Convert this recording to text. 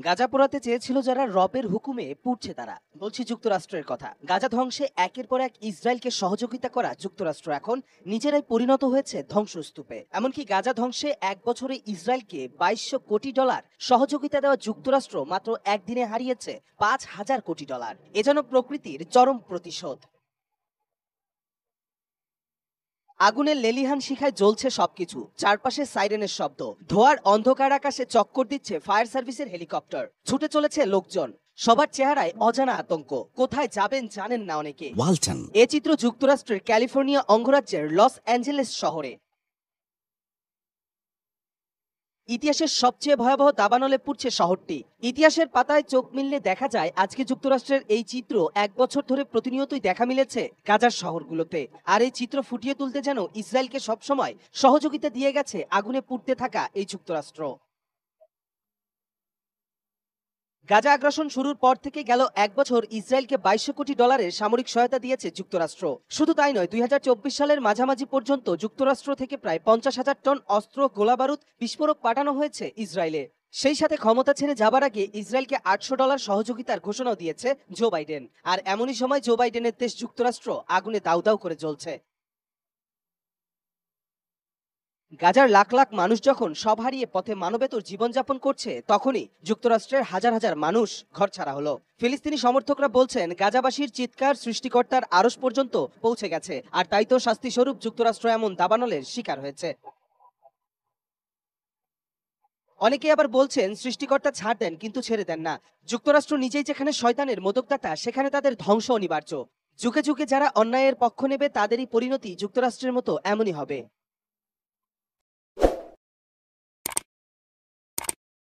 গাজা পোড়াতে চেয়েছিল যারা রবের হুকুমে পুড়ছে তারা। বলছি যুক্তরাষ্ট্রের কথা। গাজা ধ্বংসে একের পর এক ইসরায়েলকে সহযোগিতা করা যুক্তরাষ্ট্র এখন নিজেরাই পরিণত হয়েছে ধ্বংসস্তূপে। এমনকি গাজা ধ্বংসে এক বছরে ইসরায়েলকে $2200 কোটি সহযোগিতা দেওয়া যুক্তরাষ্ট্র মাত্র একদিনে হারিয়েছে $5000 কোটি। এ যেন প্রকৃতির চরম প্রতিশোধ। আগুনের লেলিহান শিখায় জ্বলছে সবকিছু, চারপাশে সাইরেনের শব্দ, ধোঁয়ার অন্ধকার আকাশে চক্কর দিচ্ছে ফায়ার সার্ভিসের হেলিকপ্টার, ছুটে চলেছে লোকজন, সবার চেহারায় অজানা আতঙ্ক। কোথায় যাবেন জানেন না অনেকে। ওয়ালটন। এ চিত্র যুক্তরাষ্ট্রের ক্যালিফোর্নিয়া অঙ্গরাজ্যের লস অ্যাঞ্জেলেস শহরে। ইতিহাসের সবচেয়ে ভয়াবহ দাবানলে পুড়ছে শহরটি। ইতিহাসের পাতায় চোখ মিললে দেখা যায় আজকে যুক্তরাষ্ট্রের এই চিত্র এক বছর ধরে প্রতিনিয়তই দেখা মিলেছে গাজার শহরগুলোতে। আর এই চিত্র ফুটিয়ে তুলতে যেন ইসরায়েলকে সবসময় সহযোগিতা দিয়ে গেছে আগুনে পুড়তে থাকা এই যুক্তরাষ্ট্র। গাজা আগ্রাসন শুরুর পর থেকে গেল এক বছর ইসরায়েলকে $2200 কোটি সামরিক সহায়তা দিয়েছে যুক্তরাষ্ট্র। শুধু তাই নয়, 2024 সালের মাঝামাঝি পর্যন্ত যুক্তরাষ্ট্র থেকে প্রায় 50,000 টন অস্ত্র, গোলাবারুদ, বিস্ফোরক পাঠানো হয়েছে ইসরায়েলে। সেই সাথে ক্ষমতা ছেড়ে যাবার আগে ইসরায়েলকে $800 সহযোগিতার ঘোষণাও দিয়েছে জো বাইডেন। আর এমনই সময় জো বাইডেনের দেশ যুক্তরাষ্ট্র আগুনে দাউ দাউ করে জ্বলছে। গাজার লাখ লাখ মানুষ যখন সব হারিয়ে পথে মানবেতর জীবনযাপন করছে, তখনই যুক্তরাষ্ট্রের হাজার হাজার মানুষ ঘরছাড়া হলো। ফিলিস্তিনি সমর্থকরা বলছেন গাজাবাসীর চিৎকার সৃষ্টিকর্তার আরশ পর্যন্ত পৌঁছে গেছে, আর তাই তো শাস্তিস্বরূপ যুক্তরাষ্ট্র এমন দাবানলের শিকার হয়েছে। অনেকে আবার বলছেন সৃষ্টিকর্তা ছাড় দেন কিন্তু ছেড়ে দেন না। যুক্তরাষ্ট্র নিজেই যেখানে শয়তানের মোদকদাতা, সেখানে তাদের ধ্বংস অনিবার্য। যুগে যুগে যারা অন্যায়ের পক্ষ নেবে তাদেরই পরিণতি যুক্তরাষ্ট্রের মতো এমনই হবে।